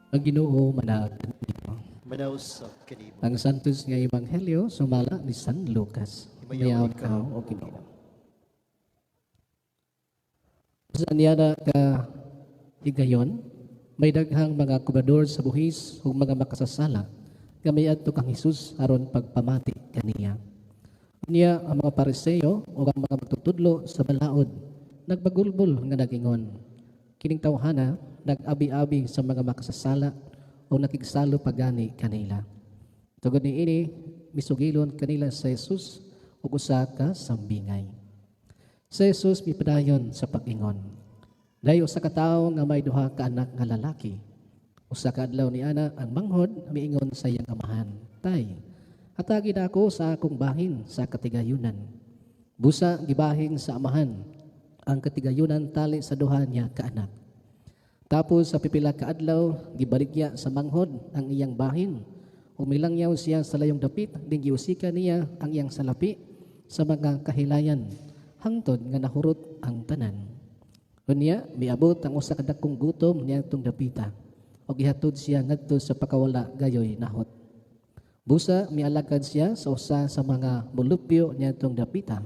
Ang Ginoo managan nimo. Manausap kanimo. Ang santos nga ebanghelyo sumala ni San Lucas. Himayaw Mayaw ikaw, ka o O Ginoo. Ginoo. Sa niyada ka higayon, may daghang mga kubador sa buhis ug mga makasasala kami adto kang Hesus aron pagpamati kaniya. Niya ang mga Pariseo o ang mga magtutudlo sa balaod nagbagulbol nga nagingon. Kining tawhana nag-abi-abi sa mga makasasala o nakigsalo pagani kanila. Tugod ni ini misugilon kanila sa Hesus ug usa ka sambingay. Sa Hesus mipadayon sa pag-ingon. Dayo usa ka tawo nga may duha ka anak nga lalaki. Usa ka adlaw ni ana ang manghod miingon sa iyang amahan, "Tay, hatagi na ako sa akong bahin sa katigayunan." Busa gibahing sa amahan ang katigayunan tali sa duha niya ka anak. Tapos sa pipila ka adlaw gibaligya sa manghod ang iyang bahin. Umilangyaw siya sa layong dapit ding giusika niya ang iyang salapi sa mga kahilayan hangtod nga nahurot ang tanan. Unya miabot ang usa ka dakong gutom niadtong dapita ug gihatod siya ngadto sa pakawala gayoy nahot. Busa mialagad siya sa usa sa mga mulupyo niadtong dapita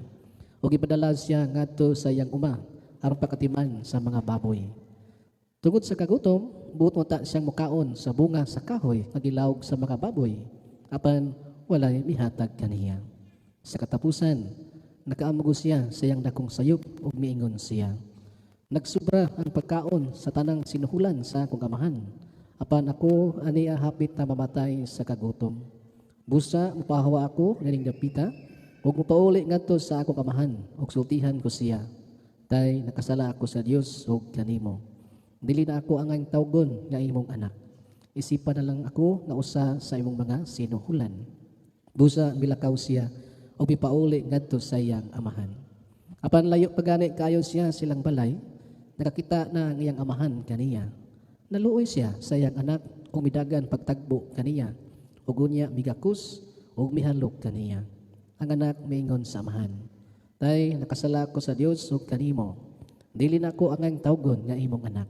ug ipadala siya ngadto sa iyang uma aron pakatiman sa mga baboy. Tungod sa kagutom, buot mo ta siyang mukaon sa bunga sa kahoy nga gilawog sa mga baboy apan walay mihatag kaniya. Sa katapusan, nakaamgo siya sa iyang dakong sayop ug miingon siya, "Nagsubra ang pagkaon sa tanang sinuhulan sa akong amahan, apan ako aniya hapit na mamatay sa kagutom. Busa mupahawa ako nganing dapita ug mupauli ngadto sa akong amahan ug sultihan ko siya. Tay nakasala ako sa Dios ug kanimo. Dili na ako ang tawgon nga imong anak. Isipan na lang ako nga usa sa imong mga sinuhulan." Busa milakaw siya ug mipauli ngadto sa iyang amahan. Apan layo pagani kayo siya silang balay, nakakita na ang iyang amahan kaniya. Naluoy siya sa iyang anak ug midagan pagtagbo kaniya. Ug unya migakus ug mihalok kaniya. Ang anak miingon sa amahan, "Tay, nakasala ko sa Dios ug kanimo. Dili na ako ang tawgon nga imong anak."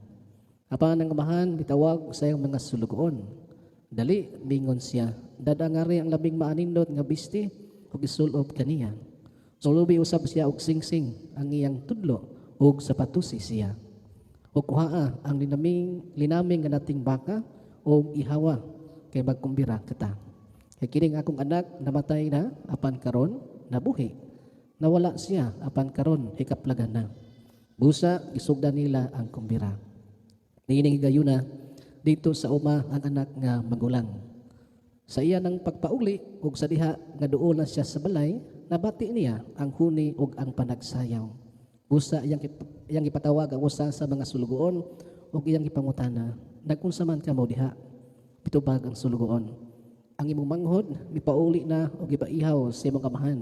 Apan ang amahan mitawag sa iyang mga sulugoon. Dali mingon siya, "Dadangari ang labing maanindot nga bisti ug isulob kaniya." Sulubi usab siya og singsing ang iyang tudlo ug sapatusi siya. Ug kuhaa ang linaming nga nating baka ug ihawa kay magkumbira kita. Kay kining akong anak namatay na apan karon nabuhi. Nawala siya apan karon hikaplagan na. Busa gisugdan nila ang kumbira. Niining gayuna dito sa uma ang anak nga magulang. Sa iya ng pagpauli ug sa diha nga duol na siya sa balay, nabati niya ang huni ug ang panagsayaw. Busa iyang ipatawag ang usa sa mga sulugoon ug iyang ipangutana, "Nagkunsa man kamo diha?" Pitubag ang sulugoon, "Ang imong manghod mipauli na ug ipaihaw sa imong amahan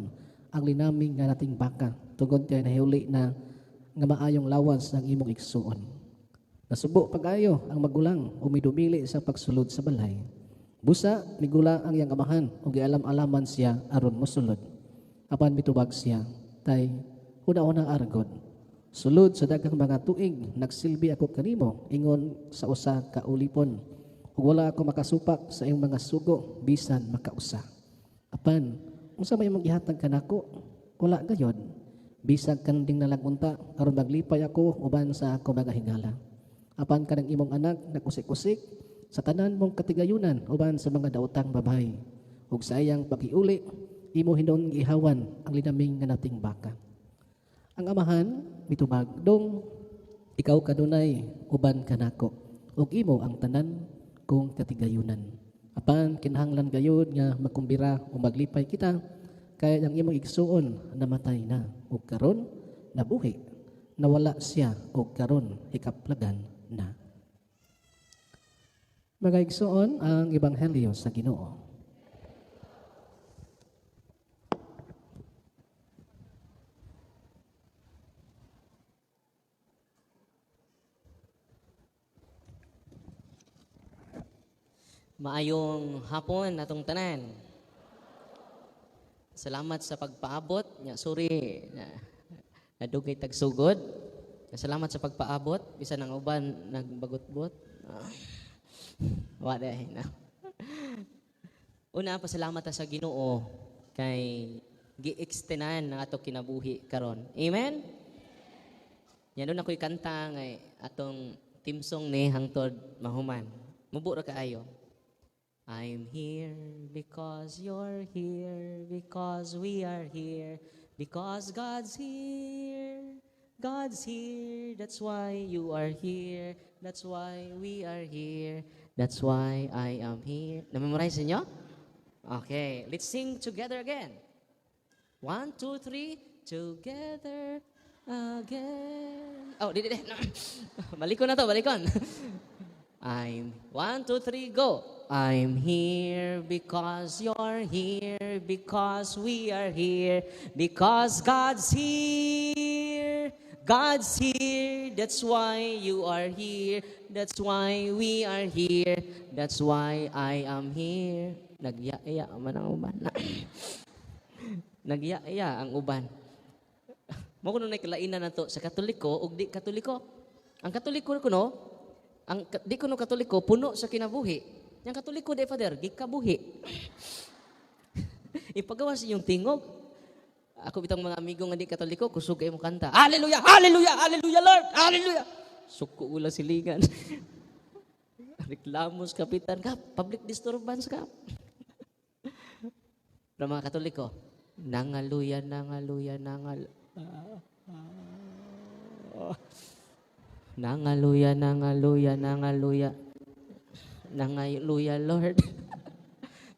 ang linaming nga nating baka tungod kay nahiuli na nga maayong lawas ng imong igsuon." Nasubo pag-ayo ang magulang o midumili sa pagsulod sa balay. Busa migula ang iyang amahan ug gialam-alaman siya aron mosulod. Apan mitubag siya, "Tay, una-una argod. Sulod sa daghang mga tuig nagsilbi ako kanimo ingon sa usa ka ulipon. Ug wala ako makasupak sa iyong mga sugo bisan makausa. Apan unsa may imong gihatag kanako? Wala gayod. Bisag kanding nalagunta aron maglipay ako uban sa ako mga hingala. Apan kanang imong anak nagkusik-kusik sa tanan mong katigayunan uban sa mga daotang babae. Ug sa iyang paghiuli, imo hinon gihawan ang linaming nga nating baka." Ang amahan mitubag, "Dong, ikaw kanunay uban kanako ug imo ang tanan kong katigayunan. Apan kinahanglan gayud nga magkumbira o maglipay kita kay ang imong igsuon namatay na ug karon nabuhi. Nawala siya ug karon hikaplagan na." Mga igsuon ang ebanghelyo sa Ginoo. Maayong hapon atong tanan. Salamat sa pagpaabot. Nya sorry na nadugay tagsugod. Salamat sa pagpaabot bisan ang uban nagbagot-bot. Wala na. Una, pasalamat ta sa Ginoo kay gi-extenan ang ato kinabuhi karon. Amen? Yan doon ako'y kanta ngay atong team song ni hangtod mahuman. Mubo ra kaayo. I'm here because you're here, because we are here, because God's here. God's here, that's why you are here, that's why we are here, that's why I am here. Na-memorize niyo? Okay, let's sing together again. 1, 2, 3, together again. Oh, di. Balikon na to, balikon. I'm 1, 2, 3, go. I'm here because you're here, because we are here, because God's here. God's here, that's why you are here, that's why we are here, that's why I am here. Nagyaya man ang uban. Nagyaya ang uban. Mo kuno nay kalainan nato sa Katoliko ug di Katoliko. Ang Katoliko kuno, di kuno Katoliko puno sa kinabuhi. Yang Katoliko di Father, gikabuhi. Ipagawas yung tingog. Ako bitang mga amigo nga di Katoliko, kusog kayo mo kanta. Hallelujah! Hallelujah! Hallelujah, Lord! Hallelujah! Suko ula silingan. Reklamos, kapitan ka. Public disturbance ka. Pero mga Katoliko, nangaluya, nangaluya, nangaluya. Nangaluya, nangaluya, nangaluya. Nangaluya, Lord.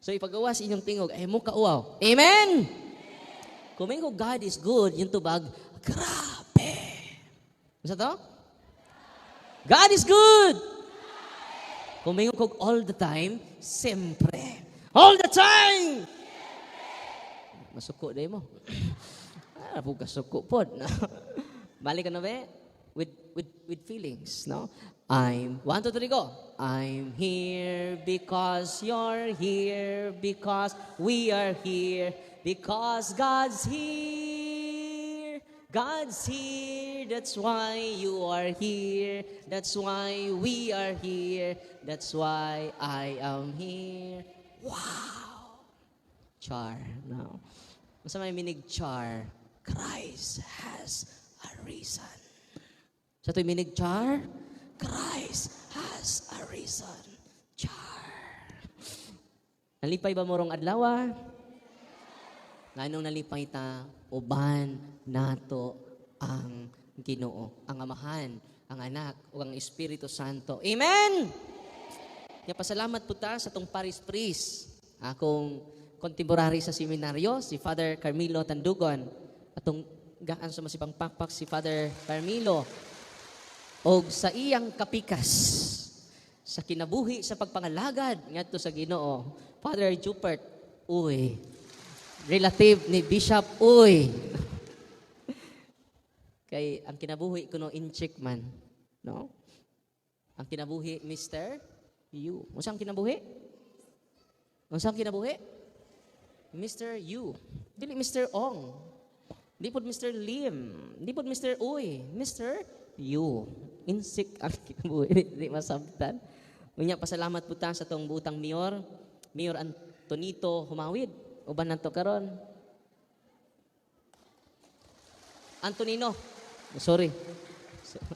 So ipagawas inyong tingog, ay mo kauaw. Amen! Kung may ko God is good, yung tubag, grabe. Masa to? God is good. Kung may ko all the time, sempre. All the time. Masuko day mo. Po kasuko po. Balik ka na ba? With feelings, no? I'm 1, 2, 3, go. I'm here because you're here, because we are here, because God's here. God's here, that's why you are here, that's why we are here, that's why I am here. Wow! Char, no? Masa may minig char? Christ has a reason. Sa ito'y minig char? Christ has a reason. Char. Nalipay ba mo rong adlaw? Nganong nalipay ta, uban nato ang Ginoo, ang Amahan, ang Anak, o ang Espiritu Santo. Amen! Kaya pasalamat po ta sa itong Paris Priest, akong contemporary sa seminaryo, si Father Carmelo Tandugon, atong gaan sa masipang pakpak si Father Carmelo, o sa iyang kapikas, sa kinabuhi, sa pagpangalagad, ngadto sa Ginoo, Father Jupert, uy, relative ni Bishop, uy. Kay ang kinabuhi kuno in-check man, no? Ang kinabuhi, Mr. You. Unsang kinabuhi? Unsang kinabuhi? Mr. You. Dili Mr. Ong. Di pod Mr. Lim. Di pod Mr. Uy. Mr. You. Insik ang kinabuhi. Di masabtan. Unya, pasalamat po ta sa tong butang Mayor Antonito Humawid. Uban nanto karon. Antonino. Sorry.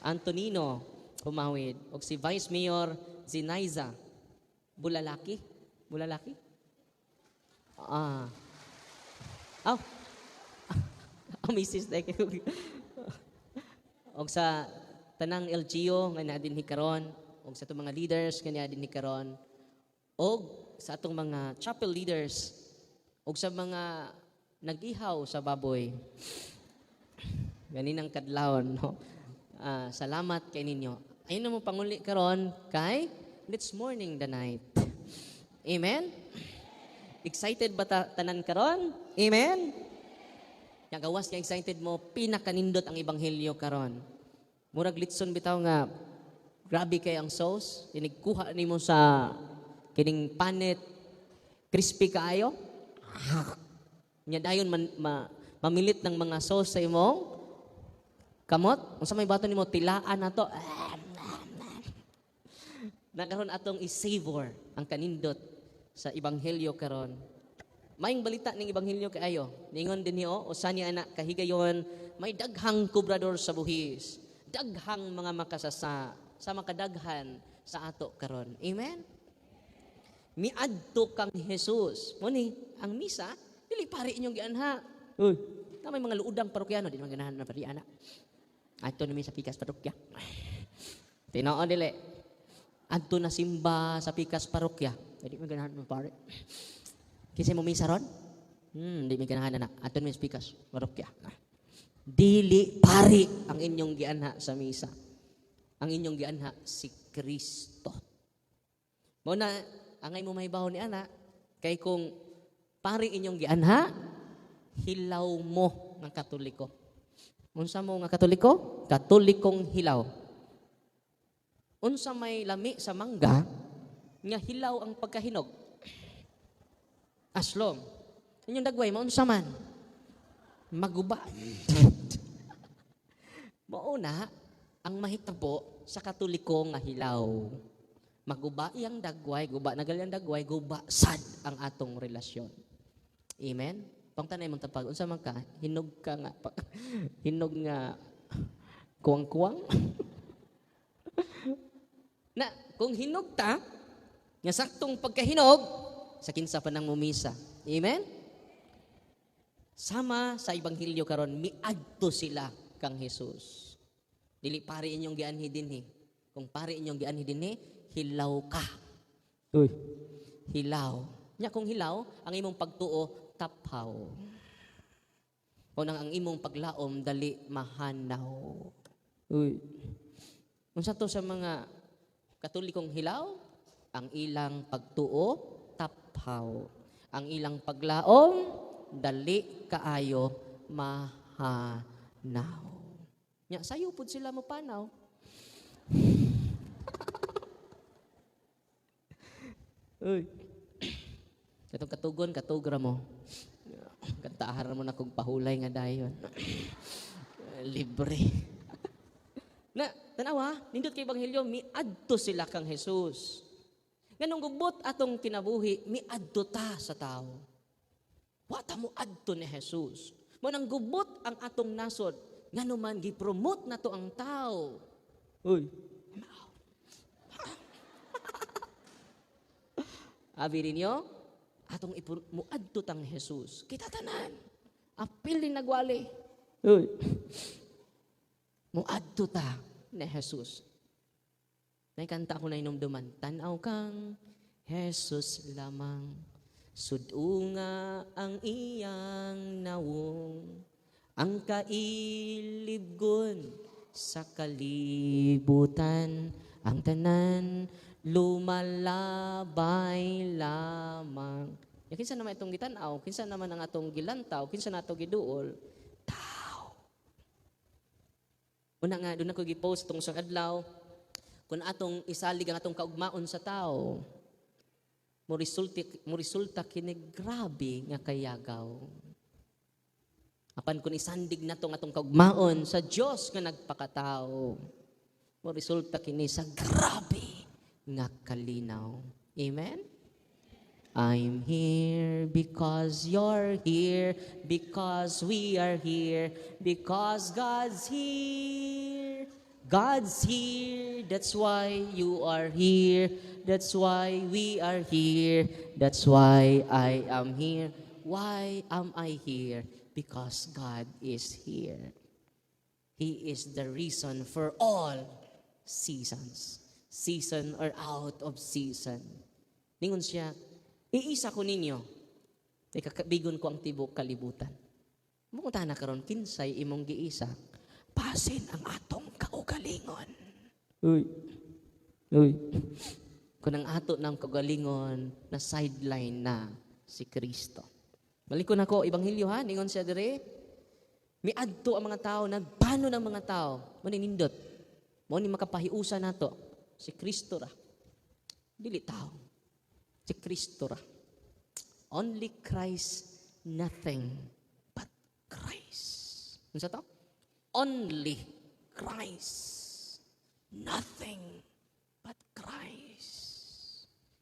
Antonino Humawid. O si Vice Mayor Zinaiza Bulalaki. Bulalaki? Mrs. Og sa tanang LGU nga na din hikaron, og sa itong mga leaders nga na din hikaron, og sa atong mga chapel leaders, og sa mga nag-ihaw sa baboy. Ganinang kadlawon, no? Salamat kay ninyo. Ayun na mo panguli karon kay Let's Morning the Night. Amen? Excited ba tanan karon? Amen? Yang gawas nga excited mo, pinakanindot ang ebanghelyo karon. Murag litson bitaw nga, grabe kay ang sauce, inigkuha nimo sa kining panit, crispy kaayo. Nya dayon mamilit ng mga sauce sa imong kamot. Unsa may bato nimo tilaan nato. nakaroon atong i-savor ang kanindot sa ebanghelyo karon. Maayong balita ning ebanghelyo kaayo. Ningon din niyo usa ni anak kahigayon may daghang kubrador sa buhis. Daghang mga makasasa sa makadaghan sa ato karon. Amen. Miadto kang Jesus. Muni ang misa dili pari inyong gianha. Uy, na may mga luudang parokyano di man ganahan na pari anak. Adto na mi sa pikas parokya. Tinoo dili. Adto na simba sa pikas parokya. Di man ganahan na pari. Kisay mo misa ron? Di man ganahan na. Adto na mi sa pikas parokya. Dili pari ang inyong gianha sa misa. Ang inyong gianha si Kristo. Mao na angay mo mahibaw ni ana kay kung pari inyong gianha hilaw mo ng Katoliko. Unsa mo nga Katoliko? Katolikong hilaw. Unsa may lami sa mangga nga hilaw ang pagkahinog. Aslom. Inyong dagway mo unsa man? Maguba. Mauna ang mahitabo sa Katoliko nga hilaw. Maguba iyang dagway, guba nagal dagway, guba sad ang atong relasyon. Amen. Pangtanay mong tapag unsa man ka, hinog ka nga hinog nga kuwang-kuwang. Na kung hinog ta, nga saktong pagkahinog sa kinsa pa nang mumisa. Amen. Sama sa ebanghelyo karon miadto sila kang Jesus. Dili pari inyong gianhi dinhi. Kung pari inyong gianhi dinhi, hilaw ka. Uy, hilaw. Nya kung hilaw, ang imong pagtuo tapaw. O nang ang imong paglaom dali mahanaw. Uy. Unsa to sa mga Katolikong hilaw? Ang ilang pagtuo tapaw. Ang ilang paglaom dali kaayo mahanaw. Nya sayo pud sila mo panaw. Uy. Katong katugon, katugra mo. Kantahar mo na kong pahulay nga dayon. Libre. Na, tanawa, nindot kay Ebanghelyo, miadto sila kang Jesus. Nganong gubot atong kinabuhi, miadto ta sa tao. Wata mo adto ni Jesus. Mo nang gubot ang atong nasod, ngano man gi-promote nato ang tao. Uy. Abi ninyo, atong muadto tang Jesus. Kita tanan. Apil din nagwali. Uy. Muadto ta ni Jesus. May kanta ako na inumduman. Tanaw kang Jesus lamang. Sudunga ang iyang nawong. Ang kailibgon sa kalibutan. Ang tanan lumalabay lamang. Ya, kinsa naman itong gitanaw, kinsa naman ang atong gilantaw, kinsa na atong giduol, tao. Una nga, doon ako gipost itong isang adlaw, kung atong isalig ang atong kaugmaon sa tao, mo resulta kini grabe nga kayagaw. Apan kung isandig na atong kaugmaon sa Dios nga nagpakatao, mo resulta kini sa grabe nga kalinaw. Amen? I'm here because you're here, because we are here, because God's here. God's here, that's why you are here, that's why we are here, that's why I am here. Why am I here? Because God is here. He is the reason for all seasons. Season or out of season. Ningon siya, iisa ko ninyo. Ikakabigon ko ang tibok kalibutan. Mukunta na karon kinsay imong giisa. Pasin ang atong kaugalingon. Uy. Kung ang ato ng kaugalingon na sideline na si Kristo. Malikon ako, Ebanghelyo ha, ningon siya dire. Miadto ang mga tao, nagpano ng mga tao. Maninindot. Mo ni makapahiusa nato. Si Kristo ra. Dili tao. Si Kristo ra. Only Christ, nothing but Christ. Ano sa to? Only Christ. Nothing but Christ.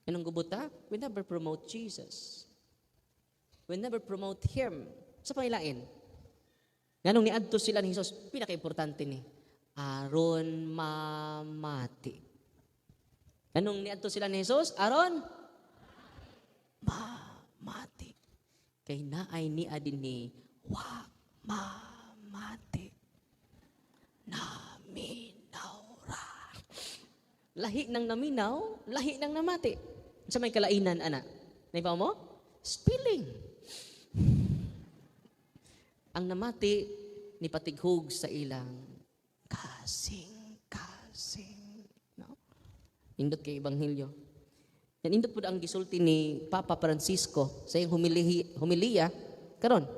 Anong gubuta? We never promote Jesus. We never promote Him. Sa panglain. Ganong niadto sila ni Jesus, pinaka-importante ni, aron mamati. Ganong niadto sila ni Jesus, aron mamati. Kay naay ni adin ni, wa mamati. Naminaw ra. Lahi ng naminaw, lahi ng namati. Sa may kalainan, ana. Naipaw mo? Spilling. Ang namati ni patighog sa ilang kasing. No? Indot kay Ebanghelyo. Yan indot po ang gisulti ni Papa Francisco sa iyang humiliya. Karon,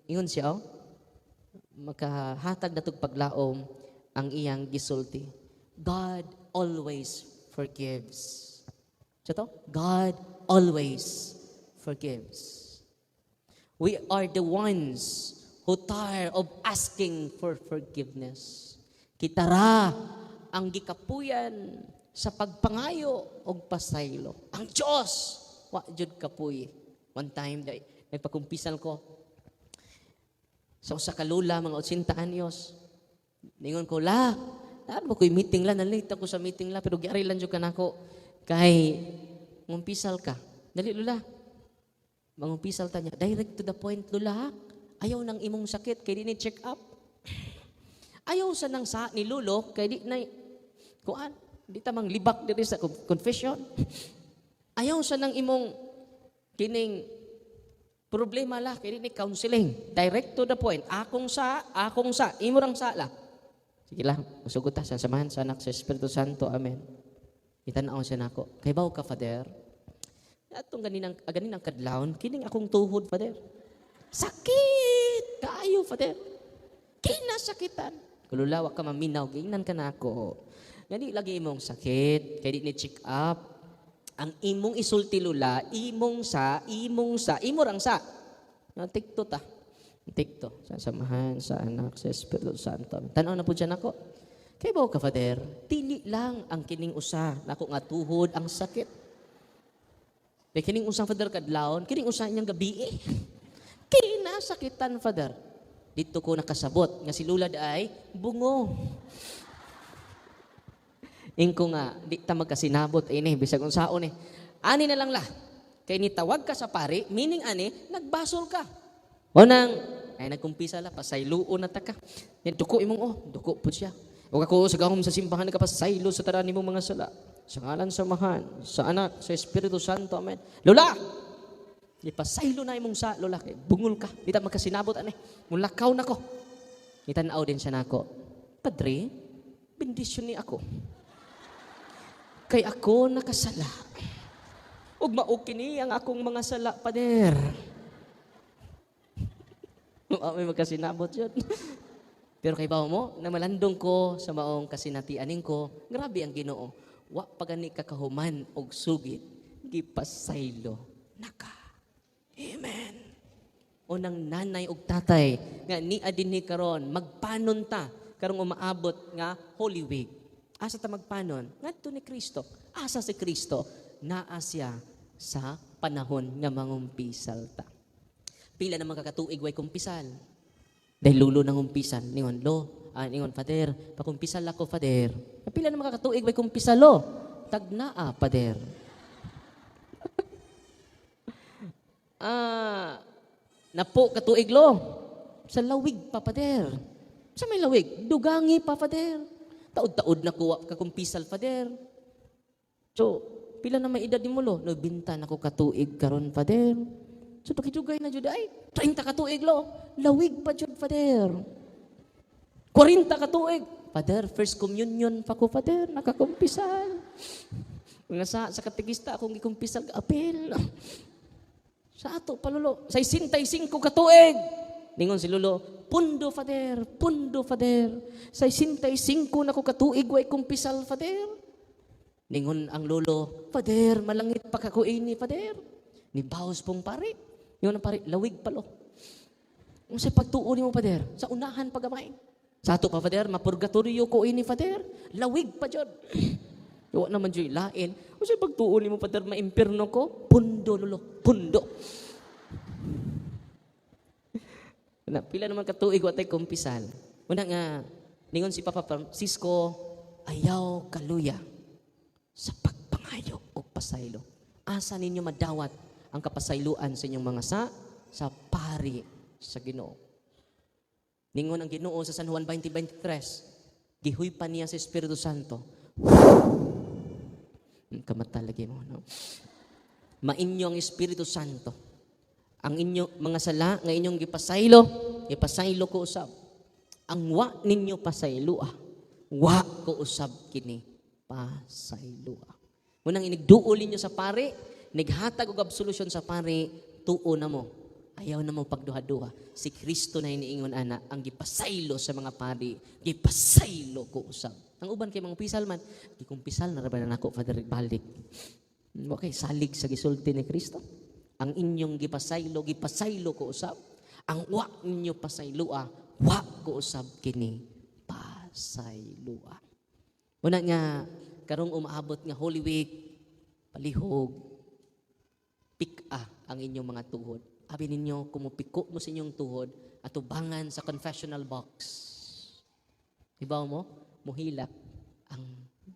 ingon siya, makahatag na paglaom ang iyang gisulti. God always forgives. Ito? God always forgives. We are the ones who tire of asking for forgiveness. Kitara ang gikapuyan sa pagpangayo o pasaylo. Ang Diyos, wa jud kapuy. One time, nagpakumpisan ko sa usa ka lula, mga 80 anyos. Ningon ko, ano ko'y meeting la, nalate ako sa meeting la, pero gyari lang jud kanako kay ngumpisal ka. Dali lula. Mangumpisal ta niya. Direct to the point, lula. Ayaw nang imong sakit, kay di ni check up. Ayaw sa nang sa ni lulo, kay di na, kuan, di tamang libak diri sa confession. Ayaw sa nang imong kining problema la, kay di ni counseling. Direct to the point. Akong sa, imo rang sa la. Sige lang, masugot ta sa samahan sa anak sa Espiritu Santo. Amen. Itanaw siya nako. Kay bawo ka, Father? Atong ganinang kadlawon, kining akong tuhod, Father. Sakit! Kaayo, Father. Kinasakitan. Kululawa ka maminaw, gingnan ka na ako. Gani lagi imong sakit, kay di ni check up. Ang imong isulti lula, imong imo rang sa. Tikto ta. Tikto. Sa samahan sa anak sa Espiritu Santo. Tanaw na po dyan ako. Kay bawo ka, Father? Dili lang ang kining usa, nako nga tuhod ang sakit. Kaya kining usang, Father, kadlawon, kining usang niyang gabi eh. Kinasakitan, Father. Dito ko nakasabot, nga si Lulad ay bungo. Ingko nga, di ta magkasinabot, bisag kung saon eh. Ani na lang la, kay nitawag ka sa pari, meaning ani, nagbasol ka. O nang, nagkumpisa la, pasayluon na ta ka. Yan, duko imong, duko po siya. Huwag ako sa gahom sa simbahan na kapasaylo sa tarani mong mga sala. Sa ngalan samahan, sa anak, sa Espiritu Santo, amen. Lola! Ipasaylo na imong sa, Lola. Bungol ka. Di ta magkasinabot, mulakaw na ko. Itanaw din siya na ako. Padre, bendisyon ni ako. Kay ako nakasala. Ug maukini ang akong mga sala, Pader. May magkasinabot yun. Pero kay bawo mo, na malandong ko sa maong kasinatianin ko, grabe ang Ginoo. Wa pagani kakahuman og sugit, gipasaylo naka. Amen. Unang nanay og tatay nga ni adin ni karon magpanon ta karong umaabot nga Holy Week. Asa ta magpanon? Ngadto ni Kristo. Asa si Kristo? Naa siya sa panahon nga mangumpisal ta. Pila na makakatuig way kumpisal. Dahil lulo nang umpisan, ningon, ningon, Father, pakumpisal ako, Father. Pila na makakatuig, way kumpisal, tagnaa, Father. Napo katuig, sa lawig pa, Father. Sa may lawig, dugangi pa, Father. Taod-taod na kuwa kakumpisal, Father. So, pila na may edad ni mo, nabintan ako katuig karon, Father. So, tukidugay na jud ay 30 katuig, lawig pa jud, Father. 40 katuig, Father, first communion pa ko, Father, nakakumpisal. Nga sa katigista akong gikumpisal apel. Sa ato palulo, sa 65 katuig. Ningon si Lolo, pundo, Father, pundo, Father. Sa 65 na ko katuig way kumpisal, Father. Ningon ang Lolo, Father, malangit pa kako ini, Father. Ni bawas pong pare. Yung na pare, lawig palo. Kung sa pagtuon mo, Father, sa unahan pagamay. Sa ato pa, Father, mapurgatorio ko ini, Father. Lawig pa dyan. Wa naman dyan lain. O siya pagtuon mo, Father, maimpirno ko? Pundo, lolo. Pundo. Pila naman katuig watay kumpisal. Una nga, ningon si Papa Francisco, ayaw kaluya sa pagpangayo o pasaylo. Asa ninyo madawat ang kapasayloan sa inyong mga sa pari sa Ginoo. Ningon ang Ginoo sa San Juan 20:23, gihuy pa niya sa Espiritu Santo. Kamatalagi mo, no? Mainyo ang Espiritu Santo. Ang inyo mga sala nga inyong ipasaylo ko usab. Ang wa ninyo pasaylua, wa ko usab kini pasaylua. Munang inigduol ninyo sa pari, nighatag og absolusyon sa pari, tuo na mo. Ayaw na mo pagduha-duha. Si Kristo na iniingon ana ang gipasaylo sa mga pari, gipasaylo ko usab. Ang uban kay mga pisal man, gikumpisal na ra ba nako Father balik. Okay, salig sa gisulti ni Kristo. Ang inyong gipasaylo ko usab. Ang wa ninyo pasaylua, wa ko usab kini pasaylua. Una nga, karong umaabot nga Holy Week, palihog, pika ang inyong mga tuhod. Abi ninyo, kumupiko mo sa inyong tuhod, at ubangan sa confessional box. Ibaw mo, muhilak ang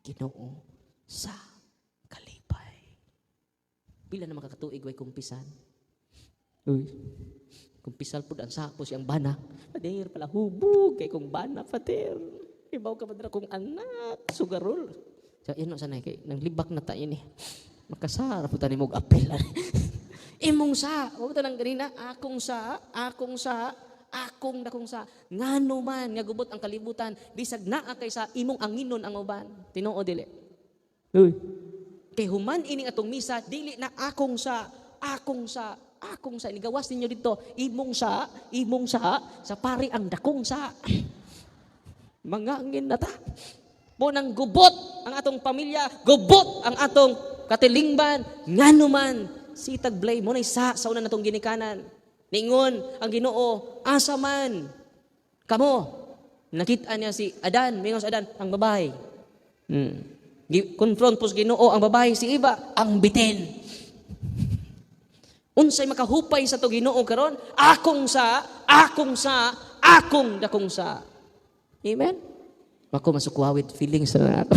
Ginoo sa kalipay. Pila na makakatuig way kumpisan. Uy, kumpisal po ang sapo siyang bana. Pader pala hubog kay kong bana, pader. Ibaw ka padra kong anak, sugarol. So, yun no, sanay kay, nang libak na tayo ni. Makasarap po tayo mong apel. Imong sa, huwag ito nang ganina, akong sa, ngano man, nga gubot ang kalibutan, bisag naa kay sa imong anginon ang uban. Tinoo dili. Uy. Kay human ining atong misa, dili na akong sa, inigawas ninyo dito, imong sa pari ang dakong sa. Mangangin na ta. Munang gubot ang atong pamilya, gubot ang atong katilingban, ngano man, sitag blay mo na isa sa una natong ginikanan. Ningon ang Ginoo, asa man kamo. Nakita niya si Adan, mingon sa Adan, ang babae. Confront po sa Ginoo ang babae, si Eva, ang bitin. Unsay makahupay sa to Ginoo karon? Akong dakong sa. Amen? Ako masukwa with feelings na ako.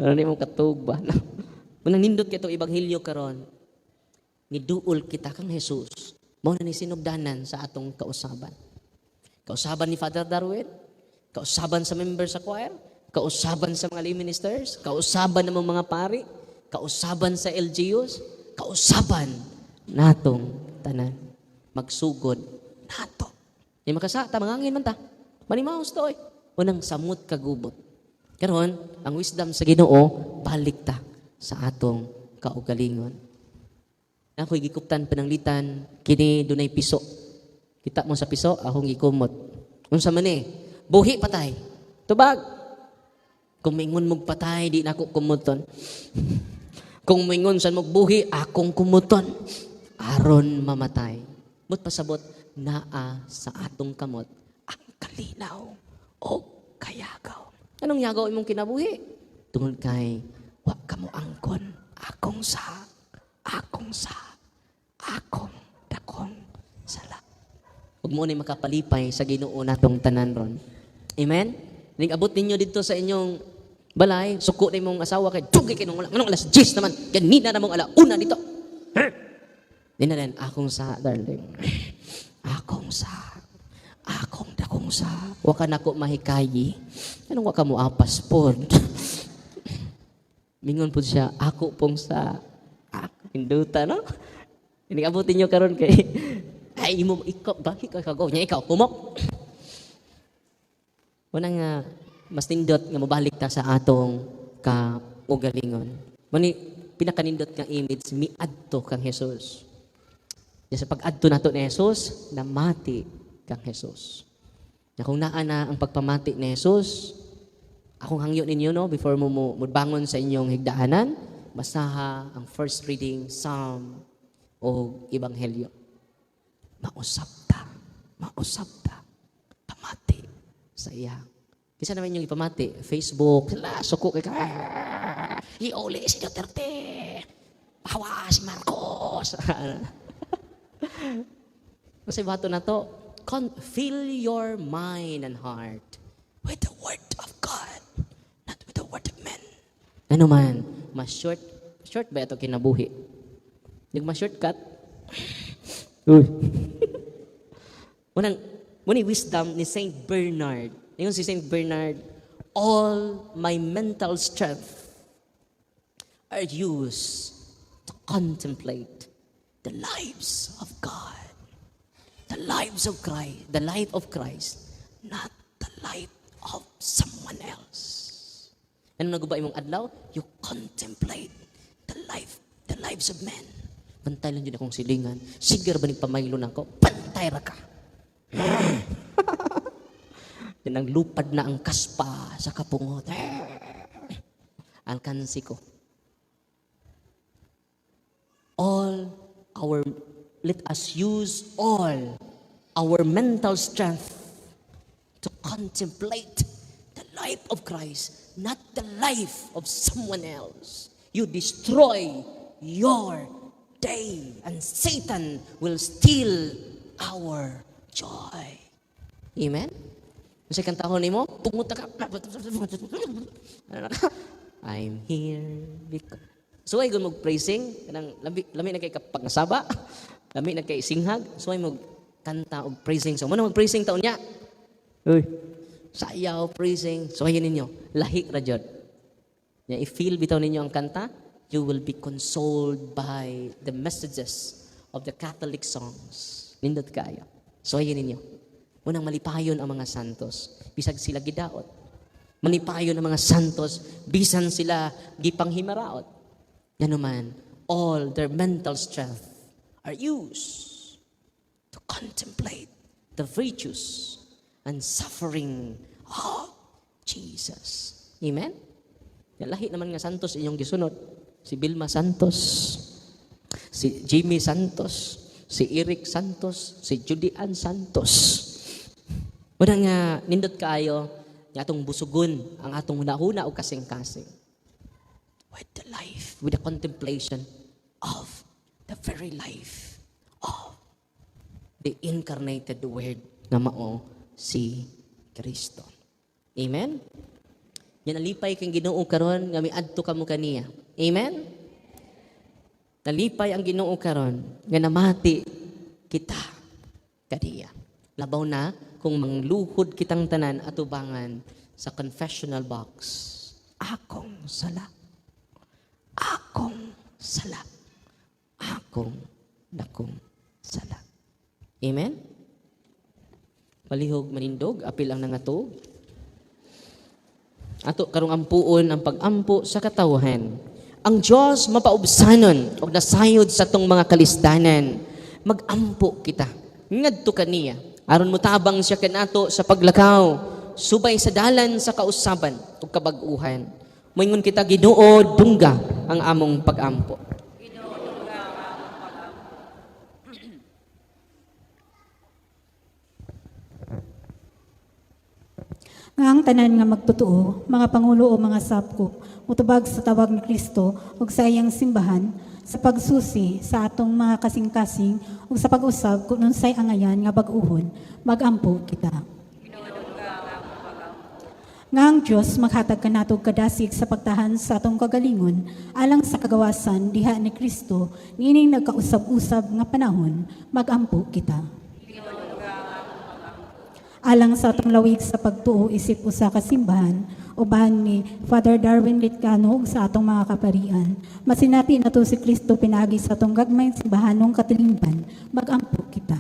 Ano ni mong katugba na. Munang nindot kito ebanghelyo karon. Niduol kita kang Jesus. Mao na ni sinugdanan sa atong kausaban. Kausaban ni Father Darwin, kausaban sa member sa choir, kausaban sa mga lay ministers, kausaban ng mga pari, kausaban sa LGUs, kausaban natong tanan. Magsugod nato. Di makasa, tamangangin man ta. Manimaos to eh. Unang samot kagubot. Karon, ang wisdom sa Ginoo, balik ta sa atong kaugalingon. Ako'y gikuptan pananglitan, kini dunay piso. Kita mo sa piso, akong gikumot. Unsa man eh, buhi patay. Tubag. Kung mingon mong patay, di na ako kumuton. Kung mingon saan magbuhi, akong kumuton. Aron mamatay. But pasabot, naa sa atong kamot, ang kalinaw o kayagaw. Anong yagaw imong kinabuhi? Tungod kay, wag ka mo angkon, akong dakong sala. Huwag mo na makapalipay sa Ginoo natong tanan ron. Amen? Nag-abot ninyo dito sa inyong balay, suko na mong asawa kay tugay kayo anong alas 10 naman, ganina na mong alauna dito. Di na rin, akong sa, darling. Akong dakong sa. Waka na ko mahikayi. Anong waka mo apas po? Mingon po siya, ako pong sa, hinduta, no? Inikabutin nyo karon kay, ay, imo, ikaw, bakit ka kagaw niya, ikaw, kumok. Wala nga, mas nindot nga mabalik ta sa atong kaugalingon. Mani, pinakanindot nga image, miadto kang Jesus. Sa pag-adto nato ni Jesus, namati kang Jesus. Na kung naa na ang pagpamati ni Jesus, akong hangyo ninyo, no, before mo bangon sa inyong higdaanan, basaha ang first reading, Psalm o Ebanghelyo. Mausap ta, pamati sa iyang Kisa naman yung ipamati, Facebook, suko kay ka, iuli si Duterte, bawa si Marcos. Kasi bato na to, fill your mind and heart with the word of God, not with the word of men. Ano man, short ba ito kinabuhi? Yung shortcut, uy. Muna wisdom ni Saint Bernard. Ngayon si Saint Bernard, all my mental strength are used to contemplate the lives of God. The lives of Christ, the life of Christ, not the life of someone else. Ano naguba imong adlaw? You contemplate the lives of men. Bantay lang yun akong silingan. Sigar ba nagpamaylo na ako? Bantay ra ka. Yan ang lupad na ang kaspa sa kapungot. Alkansi ko. Let us use all our mental strength to contemplate the life of Christ, not the life of someone else. You destroy your day, and Satan will steal our joy. Amen? Kasi kantahon ni mo, punguta ka. I'm here because... So ay kung mag-praising, lami na kay kapag nasaba, lami na kay singhag, so ay mag-kanta o praising. So muna mag-praising taon niya. Uy, sayaw, praising. So ayun ninyo, lahi radyod. I-feel bitaw ninyo ang kanta, you will be consoled by the messages of the Catholic songs. Nindot kayo. So ayun ninyo. Unang malipayon ang mga santos, bisag sila gidaot. Malipayon ang mga santos, bisan sila gipanghimaraot. Yan naman, all their mental strength are used to contemplate the virtues and suffering of Jesus. Amen? Yan lahi naman nga santos inyong gisunod. Si Vilma Santos, si Jimmy Santos, si Eric Santos, si Judy Ann Santos. Wala nga, nindot kaayo, nga atong busugon, ang atong hunahuna o kasing-kasing. With the life, with the contemplation of the very life of the incarnated Word nga mao si Kristo. Amen? Yan nalipay kang Ginoo karon nga miadto kamo kaniya. Amen? Nalipay ang Ginoo karon nga namati kita kaniya. Labaw na kung mangluhod kitang tanan atubangan sa confessional box. Akong sala. Akong sala. Akong dakong sala. Amen? Malihog manindog, apil ang nangato. Ato karong ampuon ang pagampo sa katawhan. Ang Diyos mapaubsanon og nasayod sa tong mga kalisdanan. Magampo kita. Ngadto kaniya. Aron mutabang siya kanato sa paglakaw, subay sa dalan sa kausaban ug kabag-uhan. Moingon kita Ginoo dungga ang among pagampo. Nga ang tanan nga magtotoo, mga pangulo o mga sapkop, mutubag sa tawag ni Kristo ug sa iyang simbahan, sa pagsusi sa atong mga kasing-kasing ug sa pag-usab kung unsay angayan nga bag-uhon, magampo kita. Nga ang Diyos maghatag kanatog kadasig sa pagtahan sa atong kagalingon alang sa kagawasan diha ni Kristo niining nagkausab-usab nga panahon, magampo kita. Alang sa atong lawig sa pagtuo isip usa ka simbahan, ubahan ni Father Darwin Litcano sa atong mga kaparian. Masinati na to si Kristo pinagi sa atong gagmayng simbahanong katilingban, magampo kita.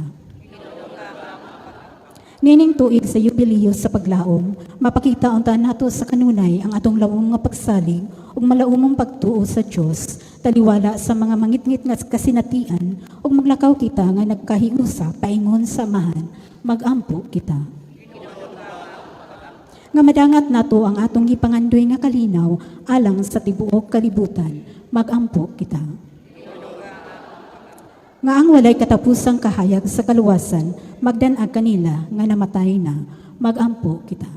Nining tuig sa yubileo sa paglaom, mapakita unta nato sa kanunay ang atong lawom nga pagsalig ug malaumong pagtuo sa Dios, taliwala sa mga mangitngit nga kasinatian ug maglakaw kita nga nagkahiusa paingon sa amahan, magampo kita. Nga madangat nato ang atong gipangandoy nga kalinaw alang sa tibuok kalibutan, magampo kita. Nga ang walay katapusang kahayag sa kaluwasan, magdanag kanila nga namatay na, magampo kita.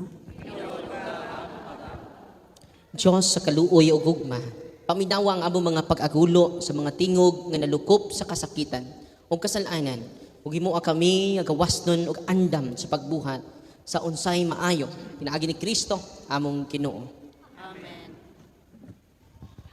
Diyos sa kaluoy o gugma, paminawa ang among mga pag-agulo sa mga tingog nga nalukop sa kasakitan o kasalanan. Ug himuha kami agawasnon og andam sa pagbuhat sa unsay maayo pinaagi ni Kristo among Ginoo.